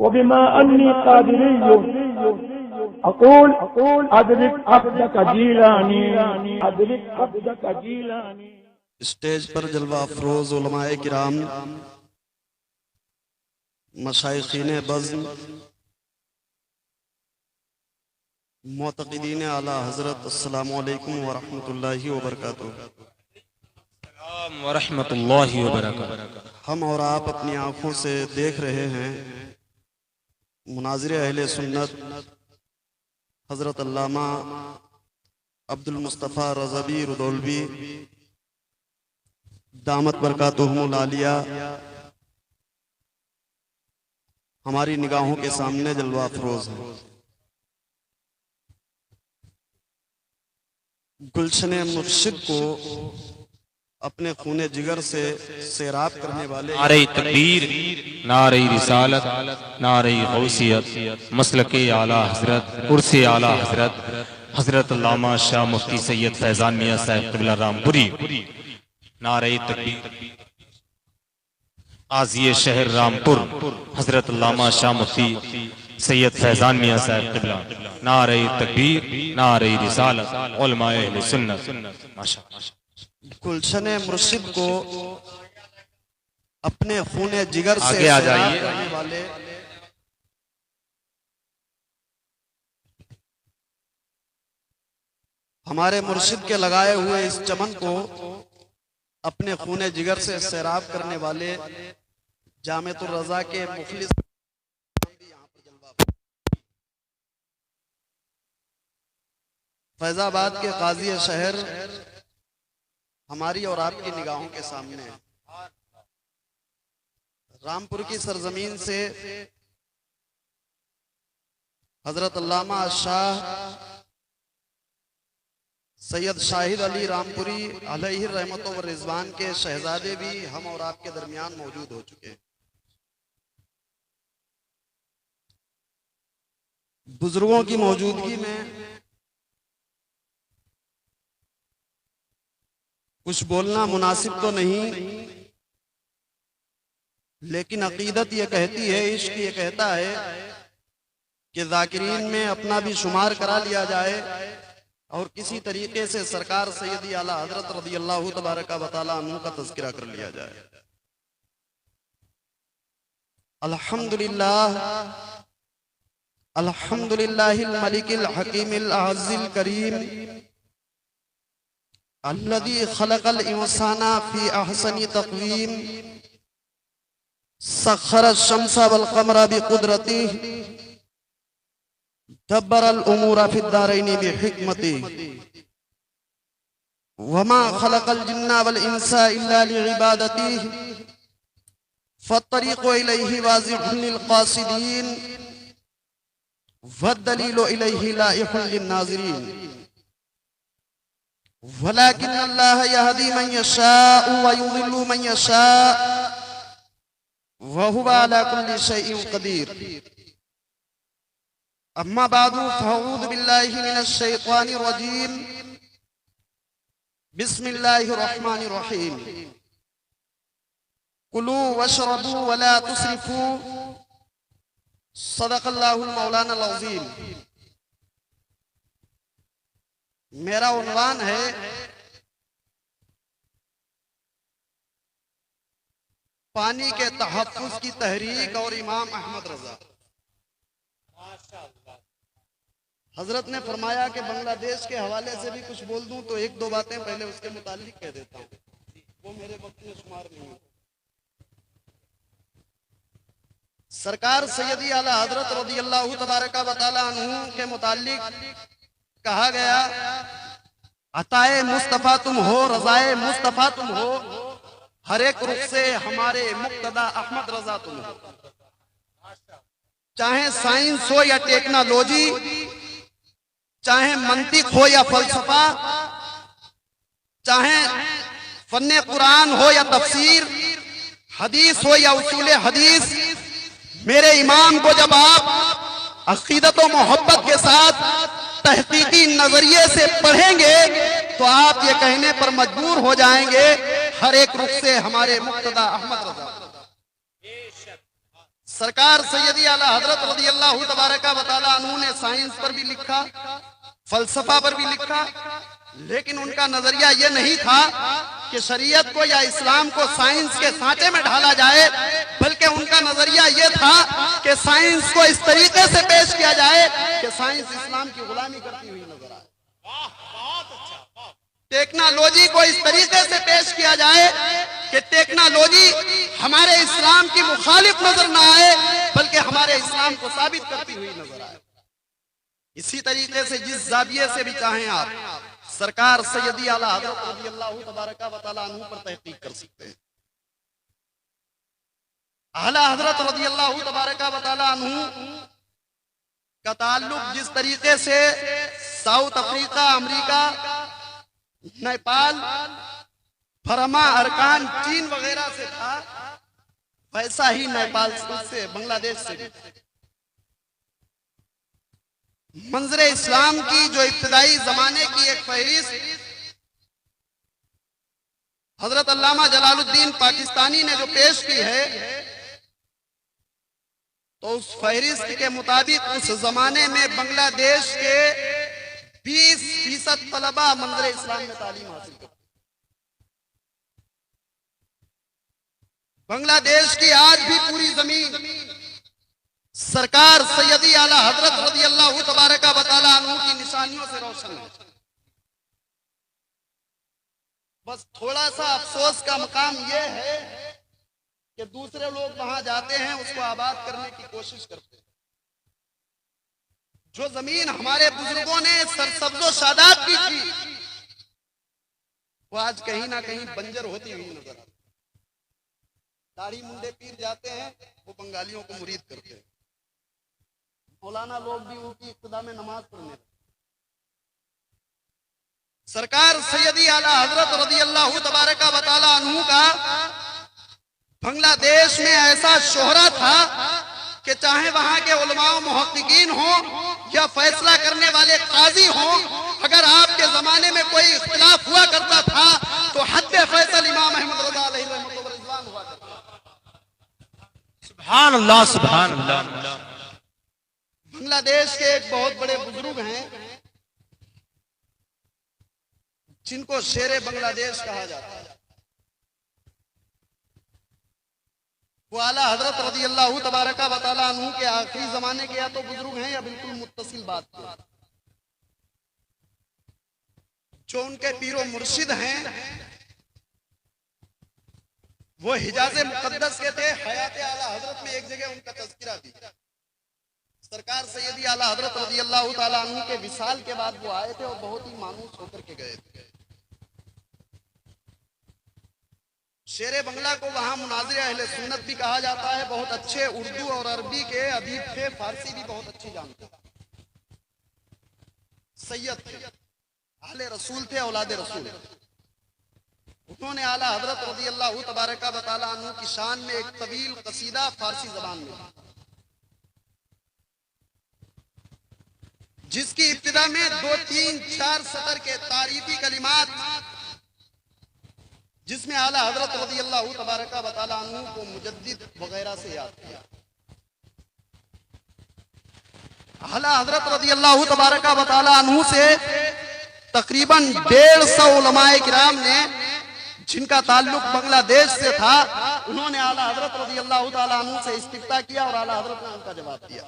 वबिमा अन्नी कादिरियुन अक़ूल अदरिक अब्दक जीलानी अदरिक अब्दक जीलानी। स्टेज पर जलवा अफरोज उलमाए किराम, मशाइखीन बज़्म, मुअतक़िदीन आला हज़रत, अस्सलामु अलैकुम व रहमतुल्लाहि व बरकातुहू। वरहमतुल्लाहि वबरकातुहू। हम और आप अपनी आँखों से देख रहे हैं मुनाज़िर अहले सुन्नत हज़रत अल्लामा अब्दुल मुस्तफ़ा रज़वी रुदौलवी दामत बरकातुहुमुल आलिया हमारी निगाहों के सामने जलवा अफरोज है। गुलशन मुर्शिद को अपने खूने जिगर से सैराब करने वाले नारे तकबीर, नारे रिसालत, नारे गौसियत, मसलके आला हजरत, उर्से आला हजरत हजरत अल्लामा शाह मुफ्ती सैयद फैजान मियां साहब क़िबला रामपुरी, नारे तकबीर। आज़िए शहर रामपुर हजरत अल्लामा शाह मुफ्ती सैयद फैजान मियां साहब क़िबला, नारे तकबीर, नारे रिसालत, उलमाए अहले सुन्नत। माशाअल्लाह। गुलशन मुर्शिद को अपने खूने जिगर से आगे आ जाइए। करने वाले हमारे मुर्शिद के लगाए हुए इस चमन को अपने खूने जिगर से सैराब करने वाले जामिअतुर रज़ा के मुखलिस फैजाबाद के काजी शहर हमारी और आपकी निगाहों के सामने है। रामपुर की सरजमीन से हजरत अल्लामा शाह सैयद शाहिद अली रामपुरी अलैहि रहमत व रिजवान के शहजादे भी हम और आपके दरमियान मौजूद हो चुके हैं। बुजुर्गों की मौजूदगी में कुछ बोलना मुनासिब तो नहीं, लेकिन अकीदत ये कहती है, इश्क ये कहता है कि ज़ाकिरीन में अपना भी शुमार करा लिया जाए और किसी तरीके से सरकार सैयदी आला हजरत रज़ी अल्लाह तबारक व तआला अन्हु का तज़किरा कर लिया जाए। अल्हम्दुलिल्लाह अल्हम्दुलिल्लाहिल मलिकिल हकीमिल अज़ीज़िल करीम अल्लज़ी खलक़ल इंसाना फ़ी अहसनी तक़वीम सख़्ख़रश शम्सा वल क़मरा बिक़ुदरतिही दब्बरल उमूरा फ़िद्दारैनि बिहिकमतिही वमा खलक़ल जिन्ना वल इंसा इल्ला लिइबादतिही फ़त्तरीक़ु इलैहि वाज़िहुन लिल क़ासिदीन वद्दलीलु इलैहि लाइहुन लिन्नाज़िरीन वलाकिन अल्लाह यहदी मन यशाअ व युज़िल्लु मन यशाअ व हुवा अला कुल्लि शैइन क़दीर। अम्मा बादु फ़अऊज़ु बिल्लाहि मिनश शैतानिर रजीम। बिस्मिल्लाहिर रहमानिर रहीम। कुलू वशरबू वला तुस्रिफू सदक़ल्लाहुल मौलानाल अज़ीम। मेरा उन्वान है पानी के तहफ़्फ़ुज़ की तहरीक और इमाम अहमद रज़ा। हजरत ने फरमाया कि बांग्लादेश के हवाले से भी कुछ बोल दूं तो एक दो बातें पहले उसके मुताल्लिक कह देता हूं, वो मेरे वक्त में शुमार नहीं है। सरकार सैयदी आला हजरत रज़ी अल्लाह तबारक व तआला अन्हु के मुताल्लिक कहा गया, अताए मुस्तफ़ा तुम हो, रज़ाए मुस्तफ़ा तुम हो, हर एक रुख से हमारे मुक्तदा अहमद रज़ा तुम हो। चाहे साइंस हो या टेक्नोलॉजी, चाहे मंतिक हो या फलसफा, चाहे फन्ने कुरान हो या तफसीर, हदीस हो या उसूले हदीस, मेरे इमाम को जब आप अक़ीदत व मोहब्बत के साथ तहकीकी नजरिए से पढ़ेंगे तो आप ये कहने पर मजबूर हो जाएंगे, हर एक रुख से हमारे मुक्तदा अहमद रज़ा। सरकार सैयदी आला हजरत रज़ियल्लाहु तबारका व तआला अन्हु ने साइंस पर भी लिखा, फलसफा पर भी लिखा, लेकिन उनका नजरिया यह नहीं था कि शरीयत को या इस्लाम को साइंस के सांचे में ढाला जाए, बल्कि उनका नजरिया यह था कि साइंस को इस तरीके से पेश किया जाए कि साइंस इस्लाम की गुलामी करती हुई नजर आए। टेक्नोलॉजी को इस तरीके से पेश किया जाए कि टेक्नोलॉजी हमारे इस्लाम की मुखालिफ नजर ना आए, बल्कि हमारे इस्लाम को साबित करती हुई नजर आए। इसी तरीके से जिस जाविये से भी चाहें आप सरकार सैयदी आला हजरत रज़ियल्लाहु तबारका व तआला अन्हु पर तहकीक कर सकते हैं। आला हजरत रज़ियल्लाहु तबारका व तआला अन्हु का ताल्लुक जिस तरीके से south Africa, America, Nepal, Burma, अरकान, चीन वगैरह से था, वैसा ही नेपाल से, बांग्लादेश से भी। मंजरे इस्लाम की जो इब्तिदाई जमाने की एक फहरिस्त हजरत अल्लामा जलालुद्दीन पाकिस्तानी ने जो पेश की है, तो उस फहरिस्त के मुताबिक उस जमाने में बांग्लादेश के 20% तलबा मंजरे इस्लाम में तालीम हासिल करते। बांग्लादेश की आज भी पूरी जमीन सरकार सैयदी आला हजरत रज़ियल्लाहु तबारका व तआला अन्हु की निशानियों से रोशन है। बस थोड़ा सा अफसोस का मकाम यह है कि दूसरे लोग वहां जाते हैं, उसको आबाद करने की कोशिश करते हैं। जो जमीन हमारे बुजुर्गों ने सरसब्जो शादाब की थी, वो आज कहीं ना कहीं बंजर होती हुई नजर आती। दाढ़ी मुंडे पीर जाते हैं, वो बंगालियों को मुरीद करते हैं। मौलाना लोग भी उनकी इब्तिदा में नमाज पढ़ने लगे। सरकार सैयदी आला हजरत रज़ियल्लाहु तबारका व तआला अन्हु का बांग्लादेश में ऐसा शोहरा था कि चाहे वहां के उलमा मुहक्किकीन हो या फैसला करने वाले काजी हो, अगर आपके जमाने में कोई इख्तिलाफ हुआ करता था तो हद फैसल इमाम अहमद रज़ा अलैहि रहमतुल्लाह व रिज़वान हुआ करता। सुभान अल्लाह, सुभान अल्लाह। बांग्लादेश के एक बहुत बड़े बुजुर्ग हैं जिनको शेरे बांग्लादेश कहा जाता है। वो आला हजरत रज़ियल्लाहु तबारका व तआला अन्हु के आखिरी जमाने के या तो बुजुर्ग हैं या बिल्कुल मुत्तसिल बात के। जो उनके पीरो मुर्शिद हैं वो हिजाज़े मुक़द्दस के थे। हयात आला हजरत में एक जगह उनका तज़किरा भी। सरकार सैयदी आला हजरत रज़ियल्लाहु तआला अन्हु के विसाल के बाद वो आए थे और बहुत ही मानूस होकर के गए थे। शेरे बंगला को वहां मुनाज़िर अहले सुन्नत भी कहा जाता है। बहुत अच्छे उर्दू और अरबी के अदीब थे, फारसी भी बहुत अच्छी जानते थे। सैयद थे, अहले रसूल थे, औलादे रसूल। उन्होंने आला हजरत रज़ियल्लाहु तबारका व तआला अन्हु की शान में एक तवील कसीदा फारसी जबान में, जिसकी इब्तिदा में 2, 3, 4 सतर के तारीफी कलिमात, जिसमें आला हजरत रज़ियल्लाहु तबारका व तआला अन्हु को मुजद्दिद वगैरह से याद किया। आला हजरत रज़ियल्लाहु तबारका व तआला अन्हु से तकरीबन 150 उलमाए किराम ने, जिनका ताल्लुक बांग्लादेश से था, उन्होंने आला हजरत रज़ियल्लाहु तआला अन्हु से इस्तिफ्ता किया और आला हजरत ने उनका जवाब दिया।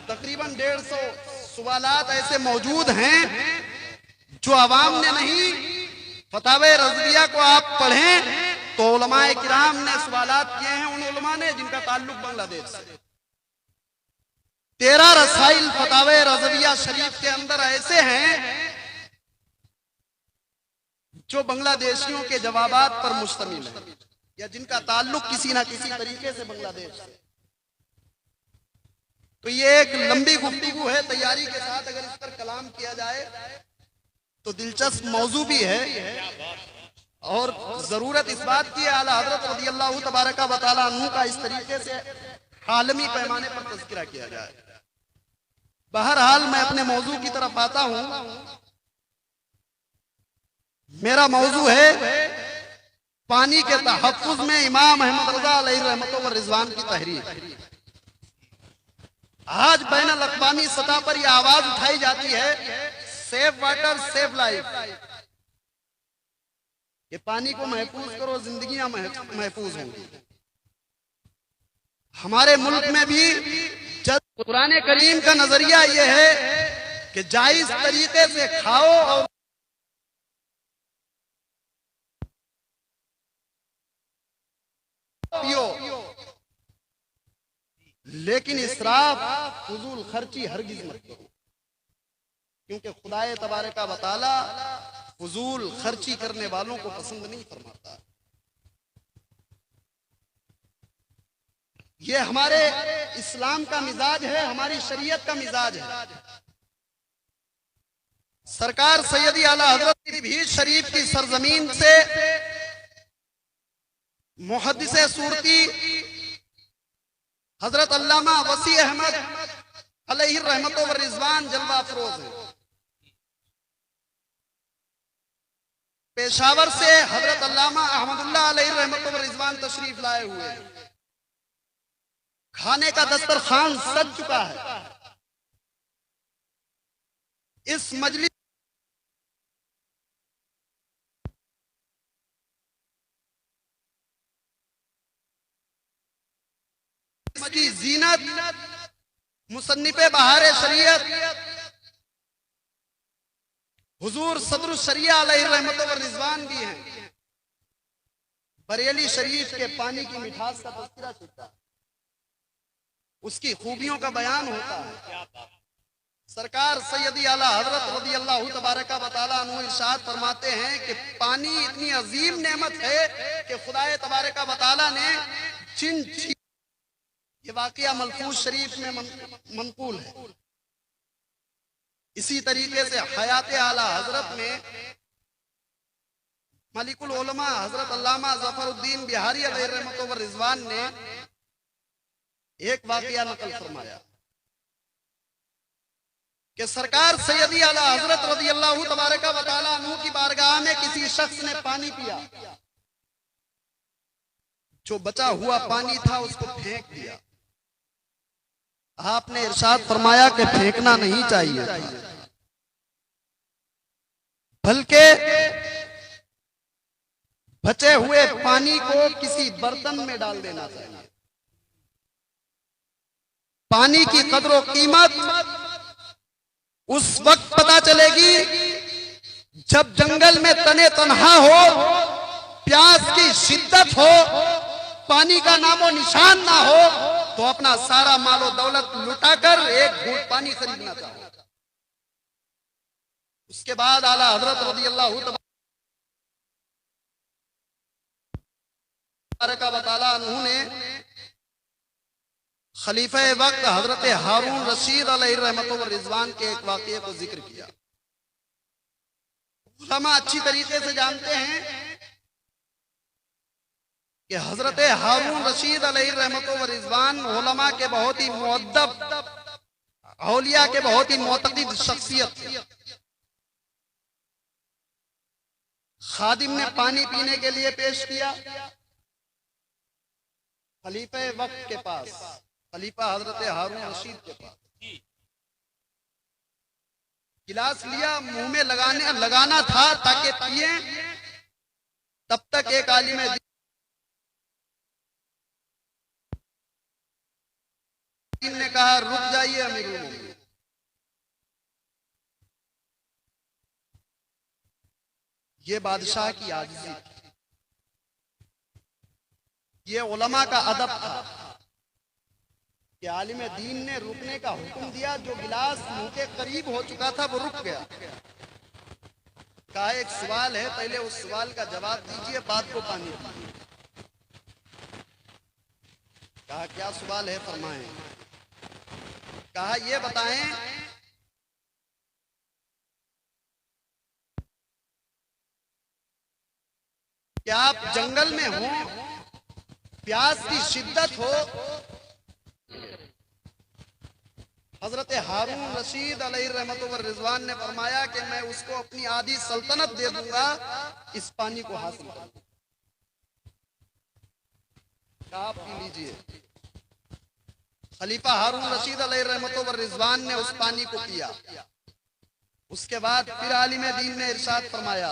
तकरीबन 150 सवालात ऐसे मौजूद हैं जो अवाम ने नहीं। फतावे रज़विया को आप पढ़ें तो उलमाए किराम ने सवालात किए हैं उन उलमा ने जिनका ताल्लुक बांग्लादेश से। 13 रसाइल फतावे रज़विया शरीफ के अंदर ऐसे हैं जो बांग्लादेशियों के जवाबात पर मुश्तमिल है या जिनका ताल्लुक किसी ना किसी तरीके से बांग्लादेश से। तो ये एक लंबी गुफ्तगू है। तैयारी के साथ अगर इस पर कलाम किया जाए तो दिलचस्प मौजू भी है और जरूरत इस बात की है आला हजरत रज़ियल्लाहु तबारका व तआला अन्हु का इस तरीके से आलमी पैमाने पर तज़किरा किया जाए। बहरहाल मैं अपने मौजू की तरफ आता हूं। मेरा मौजू है पानी के तहफ्फुज में इमाम अहमद रजा अलैहि रहमतुल्लाह व रिजवान की तहरीर। आज बैन अल-अक़वामी सतह पर यह आवाज उठाई जाती है, सेव वाटर सेव लाइफ, ये पानी को महफूज करो, जिंदगियां महफूज होंगी। हमारे मुल्क में भी कुरान करीम का नजरिया यह है कि जायज तरीके से खाओ और पियो, लेकिन इसराफ फजूल खर्ची हरगिज मत करो, क्योंकि खुदाए तबारक व तआला फजूल खर्ची करने वालों को पसंद नहीं फरमाता। ये हमारे इस्लाम का मिजाज है, हमारी शरीयत का मिजाज है। सरकार सैयदी आला हजरत भी शरीफ की सरजमीन से मुहद्दिसे सूरती हजरत अल्लामा वसी अहमद अलैहि रहमतो व रिजवान जलवा अफरोज है। पेशावर से हजरत अल्लामा अहमदुल्लाह अलैहि रहमतो व रिजवान तशरीफ लाए हुए। खाने का दस्तरखान सज चुका है। इस मजलिस की जीनत मुसन्निफे बहारे शरीयत हुजूर सदरुल शरिया अलैहि रहमतुल्लाह व रिजवान भी हैं। बरेली शरीफ के पानी की मिठास का तज़किरा चलता है, उसकी खूबियों का बयान होता है। सरकार सैयदी आला हजरत रज़ी अल्लाह तबारक व तआला अन्हु इरशाद फरमाते हैं कि पानी इतनी अजीम नेमत है कि खुदाए तबारक व तआला ने जिन, ये वाकया मलफूज शरीफ में मनकूल है। इसी तरीके से हयात आला हजरत में मलिकुल उलमा हजरत अल्लामा ज़फ़रुद्दीन बिहारी अलैहि रहमतुल्लाह व रिजवान ने एक वाकया नकल फरमाया कि सरकार सैयदी आला हजरत रज़ी अल्लाह तबारक व तआला अन्हु की बारगाह में किसी शख्स ने पानी पिया, जो बचा हुआ पानी था उसको फेंक दिया। आपने इरशाद फरमाया कि फेंकना नहीं चाहिए, बल्कि बचे हुए पानी को किसी बर्तन में डाल देना चाहिए। पानी की कदर व कीमत उस वक्त पता चलेगी जब जंगल में तने तन्हा हो, प्यास की शिद्दत हो, पानी का नामो निशान ना हो, तो अपना सारा मालो दौलत लुटाकर एक घूंट पानी खरीदना चाहो। उसके बाद आला हजरत रज़ी अल्लाह तबारक व तआला अन्हु ने खलीफा वक्त हजरत हारून रशीद अलैहि रहमतुल्लाह व रिजवान के एक वाक़ये को जिक्र किया। उलमा अच्छी तरीके से जानते हैं कि हजरत हारून रशीद अलैहि रहमतुल्लाह व रिजवान उलमा के बहुत ही मुअद्दब, औलिया के बहुत ही मुअतक़िद शख्सियत थे। खादिम ने पानी पीने के लिए पेश किया खलीफा वक्त के पास, खलीफा हजरत हारून रशीद के पास। गिलास लिया, मुंह में लगाना था ताकि पिए, तब तक एक आलिम दीन ने कहा, रुक जाइए अमीरुल मोमिनीन, ये बादशाह की आजिज़ी थी, ये उलमा का अदब था कि आलिम दीन ने रुकने का हुक्म दिया। जो गिलास मुंह के करीब हो चुका था वो रुक गया। कहा, एक सवाल है, पहले उस सवाल का जवाब दीजिए, बाद को पानी पीजिए। कहा, क्या सवाल है, फरमाएं। कहा, ये बताएं कि आप जंगल में हो, प्यास की शिद्दत हो, हजरत हारून रशीद अलैहि रहमतुल्लाह व रिजवान ने फरमाया कि मैं उसको अपनी आधी सल्तनत दे दूंगा इस पानी को हासिल कर। आप पी लीजिए। खलीफा हारून रशीद अलैहि रहमतो व रिजवान ने उस पानी को पिया। उसके बाद फिर आलिम दीन ने इरशाद फरमाया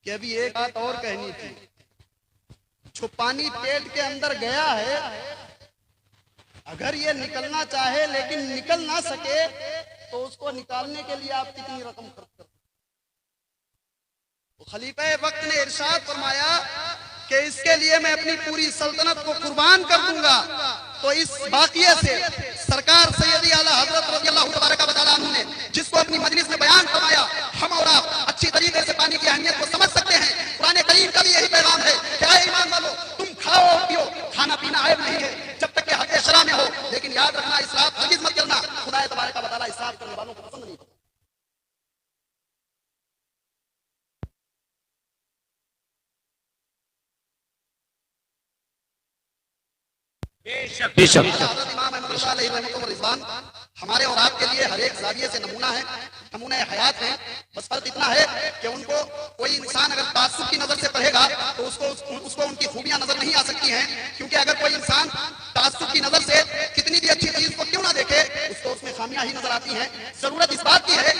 कि अभी एक बात और कहनी थी। जो पानी पेट के अंदर गया है, अगर ये निकलना चाहे लेकिन निकल ना सके तो उसको निकालने के लिए आप कितनी रकम खर्च करते? तो खलीफा वक्त ने इरशाद फरमाया कि इसके लिए मैं अपनी पूरी सल्तनत को कुर्बान कर दूंगा। तो इस वाक़िये से सरकार सैयदी आला हजरत रज़ियल्लाहु तबारक व तआला अन्हु ने जिसको अपनी मजलिस में बयान फरमाया, हम और आप अच्छी तरीके से पानी की अहमियत को समझ सकते हैं। कुरान करीम का भी यही पैगाम है कि ऐ ईमान वालों, तुम खाओ पियो, खाना पीना ऐब नहीं है जब तक कि हद शरा में हो, लेकिन याद रखना इसराफ हरगिज़ मत करना। खुदा तबारक व तआला इसराफ करने वालों को पसंद नहीं करता। बेशक इमाम अहमद रज़ा अलैहि रहमतुल्लाह रिज़वान हमारे और आपके लिए हर एक ज़ाविये से नमूना है, नमूना हयात है। बस फर्क इतना है कि उनको कोई इंसान अगर तासुब की नजर से पढ़ेगा तो उसको उनकी खूबियां नजर नहीं आ सकती हैं, क्योंकि अगर कोई इंसान तासुब की नजर से कितनी भी अच्छी चीज को क्यों ना देखे, उसको उसमें खामियां ही नजर आती हैं। जरूरत इस बात की है